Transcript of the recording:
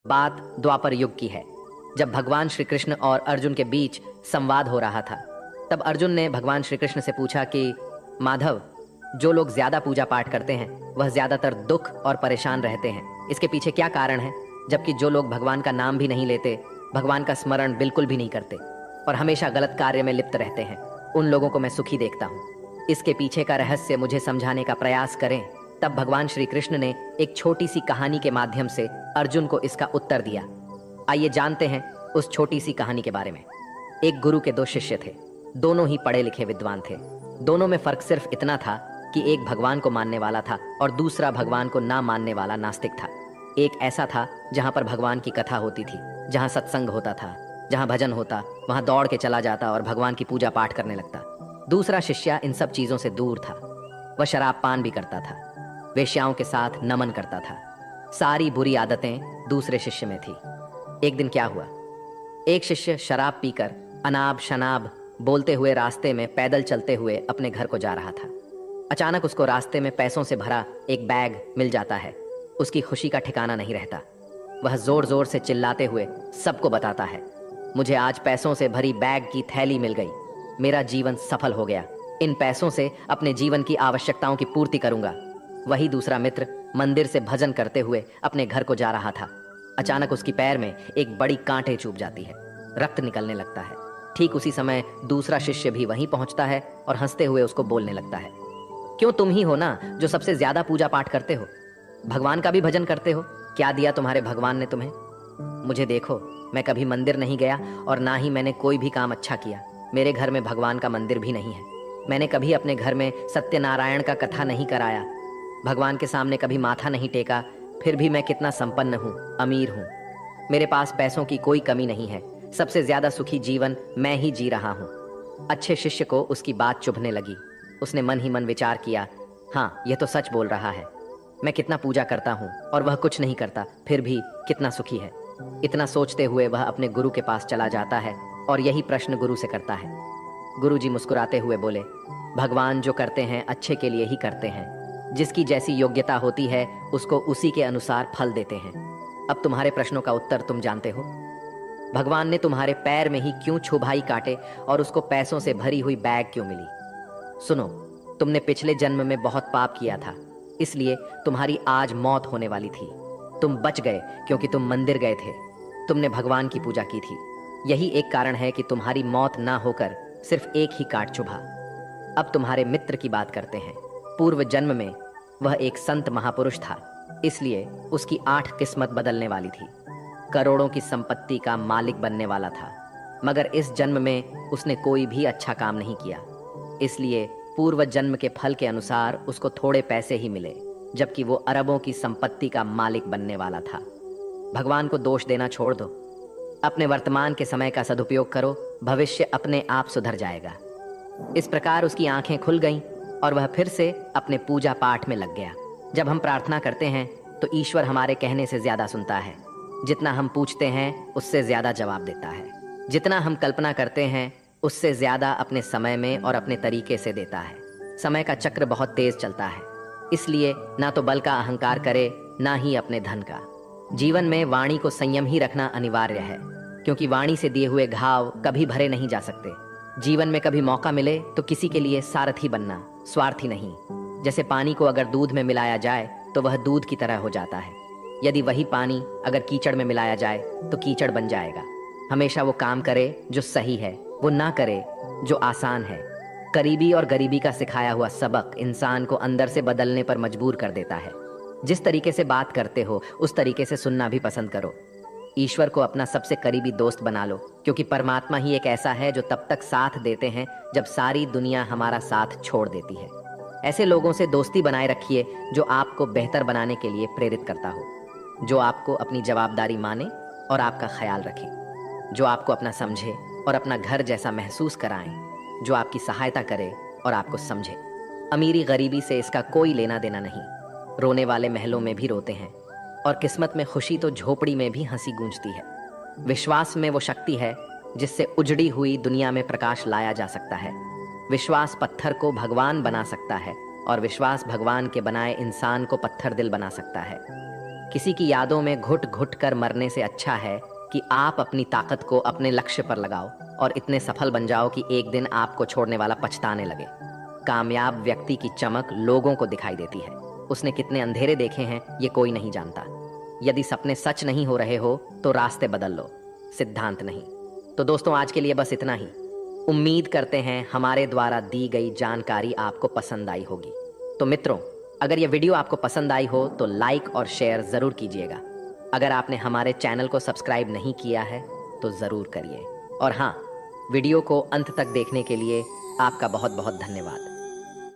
बात द्वापर युग की है, जब भगवान श्री कृष्ण और अर्जुन के बीच संवाद हो रहा था। तब अर्जुन ने भगवान श्री कृष्ण से पूछा कि माधव, जो लोग ज्यादा पूजा पाठ करते हैं वह ज्यादातर दुख और परेशान रहते हैं, इसके पीछे क्या कारण है? जबकि जो लोग भगवान का नाम भी नहीं लेते, भगवान का स्मरण बिल्कुल भी नहीं करते और हमेशा गलत कार्य में लिप्त रहते हैं, उन लोगों को मैं सुखी देखता हूँ। इसके पीछे का रहस्य मुझे समझाने का प्रयास करें। तब भगवान श्री कृष्ण ने एक छोटी सी कहानी के माध्यम से अर्जुन को इसका उत्तर दिया। आइए जानते हैं उस छोटी सी कहानी के बारे में। एक गुरु के दो शिष्य थे, दोनों ही पढ़े लिखे विद्वान थे। दोनों में फर्क सिर्फ इतना था कि एक भगवान को मानने वाला था और दूसरा भगवान को ना मानने वाला नास्तिक था। एक ऐसा था जहां पर भगवान की कथा होती थी, जहां सत्संग होता था, जहां भजन होता, वहां दौड़ के चला जाता और भगवान की पूजा पाठ करने लगता। दूसरा शिष्य इन सब चीजों से दूर था। वह शराब पान भी करता था, वेश्याओं के साथ नमन करता था। सारी बुरी आदतें दूसरे शिष्य में थी। एक दिन क्या हुआ, एक शिष्य शराब पीकर अनाब शनाब बोलते हुए रास्ते में पैदल चलते हुए अपने घर को जा रहा था। अचानक उसको रास्ते में पैसों से भरा एक बैग मिल जाता है। उसकी खुशी का ठिकाना नहीं रहता। वह जोर जोर से चिल्लाते हुए सबको बताता है, मुझे आज पैसों से भरी बैग की थैली मिल गई, मेरा जीवन सफल हो गया, इन पैसों से अपने जीवन की आवश्यकताओं की पूर्ति करूंगा। वही दूसरा मित्र मंदिर से भजन करते हुए अपने घर को जा रहा था। अचानक उसकी पैर में एक बड़ी कांटे चुभ जाती है, रक्त निकलने लगता है। ठीक उसी समय दूसरा शिष्य भी वहीं पहुंचता है और हंसते हुए उसको बोलने लगता है, क्यों, तुम ही हो ना जो सबसे ज्यादा पूजा पाठ करते हो, भगवान का भी भजन करते हो, क्या दिया तुम्हारे भगवान ने तुम्हें? मुझे देखो, मैं कभी मंदिर नहीं गया और ना ही मैंने कोई भी काम अच्छा किया। मेरे घर में भगवान का मंदिर भी नहीं है। मैंने कभी अपने घर में सत्यनारायण का कथा नहीं कराया, भगवान के सामने कभी माथा नहीं टेका। फिर भी मैं कितना संपन्न हूँ, अमीर हूँ। मेरे पास पैसों की कोई कमी नहीं है। सबसे ज्यादा सुखी जीवन मैं ही जी रहा हूँ। अच्छे शिष्य को उसकी बात चुभने लगी। उसने मन ही मन विचार किया, हाँ, यह तो सच बोल रहा है। मैं कितना पूजा करता हूँ और वह कुछ नहीं करता, फिर भी कितना सुखी है। इतना सोचते हुए वह अपने गुरु के पास चला जाता है और यही प्रश्न गुरु से करता है। गुरुजी मुस्कुराते हुए बोले, भगवान जो करते हैं अच्छे के लिए ही करते हैं। जिसकी जैसी योग्यता होती है उसको उसी के अनुसार फल देते हैं। अब तुम्हारे प्रश्नों का उत्तर तुम जानते हो। भगवान ने तुम्हारे पैर में ही क्यों छुभाई काटे और उसको पैसों से भरी हुई बैग क्यों मिली? सुनो, तुमने पिछले जन्म में बहुत पाप किया था, इसलिए तुम्हारी आज मौत होने वाली थी। तुम बच गए क्योंकि तुम मंदिर गए थे, तुमने भगवान की पूजा की थी। यही एक कारण है कि तुम्हारी मौत ना होकर सिर्फ एक ही काट चुभा। अब तुम्हारे मित्र की बात करते हैं। पूर्व जन्म में वह एक संत महापुरुष था, इसलिए उसकी 8 किस्मत बदलने वाली थी। करोड़ों की संपत्ति का मालिक बनने वाला था, मगर इस जन्म में उसने कोई भी अच्छा काम नहीं किया, इसलिए पूर्व जन्म के फल के अनुसार उसको थोड़े पैसे ही मिले, जबकि वो अरबों की संपत्ति का मालिक बनने वाला था। भगवान को दोष देना छोड़ दो, अपने वर्तमान के समय का सदुपयोग करो, भविष्य अपने आप सुधर जाएगा। इस प्रकार उसकी आंखें खुल गईं और वह फिर से अपने पूजा पाठ में लग गया। जब हम प्रार्थना करते हैं तो ईश्वर हमारे कहने से ज्यादा सुनता है। जितना हम पूछते हैं उससे ज्यादा जवाब देता है। जितना हम कल्पना करते हैं उससे ज्यादा अपने समय में और अपने तरीके से देता है। समय का चक्र बहुत तेज चलता है, इसलिए ना तो बल का अहंकार करे, ना ही अपने धन का। जीवन में वाणी को संयम ही रखना अनिवार्य है, क्योंकि वाणी से दिए हुए घाव कभी भरे नहीं जा सकते। जीवन में कभी मौका मिले तो किसी के लिए सारथी बनना, स्वार्थी नहीं। जैसे पानी को अगर दूध में मिलाया जाए तो वह दूध की तरह हो जाता है, यदि वही पानी अगर कीचड़ में मिलाया जाए तो कीचड़ बन जाएगा। हमेशा वो काम करे जो सही है, वो ना करे जो आसान है। करीबी और गरीबी का सिखाया हुआ सबक इंसान को अंदर से बदलने पर मजबूर कर देता है। जिस तरीके से बात करते हो उस तरीके से सुनना भी पसंद करो। ईश्वर को अपना सबसे करीबी दोस्त बना लो, क्योंकि परमात्मा ही एक ऐसा है जो तब तक साथ देते हैं जब सारी दुनिया हमारा साथ छोड़ देती है। ऐसे लोगों से दोस्ती बनाए रखिए जो आपको बेहतर बनाने के लिए प्रेरित करता हो, जो आपको अपनी जवाबदारी माने और आपका ख्याल रखे, जो आपको अपना समझे और अपना घर जैसा महसूस कराएं, जो आपकी सहायता करे और आपको समझे। अमीरी गरीबी से इसका कोई लेना देना नहीं। रोने वाले महलों में भी रोते हैं और किस्मत में खुशी तो झोपड़ी में भी हंसी गूंजती है। विश्वास में वो शक्ति है जिससे उजड़ी हुई दुनिया में प्रकाश लाया जा सकता है। विश्वास पत्थर को भगवान बना सकता है और विश्वास भगवान के बनाए इंसान को पत्थर दिल बना सकता है। किसी की यादों में घुट घुट कर मरने से अच्छा है कि आप अपनी ताकत को अपने लक्ष्य पर लगाओ और इतने सफल बन जाओ कि एक दिन आपको छोड़ने वाला पछताने लगे। कामयाब व्यक्ति की चमक लोगों को दिखाई देती है। उसने कितने अंधेरे देखे हैं ये कोई नहीं जानता। यदि सपने सच नहीं हो रहे हो तो रास्ते बदल लो, सिद्धांत नहीं। तो दोस्तों, आज के लिए बस इतना ही। उम्मीद करते हैं हमारे द्वारा दी गई जानकारी आपको पसंद आई होगी। तो मित्रों, अगर ये वीडियो आपको पसंद आई हो तो लाइक और शेयर ज़रूर कीजिएगा। अगर आपने हमारे चैनल को सब्सक्राइब नहीं किया है तो ज़रूर करिए। और हाँ, वीडियो को अंत तक देखने के लिए आपका बहुत बहुत धन्यवाद।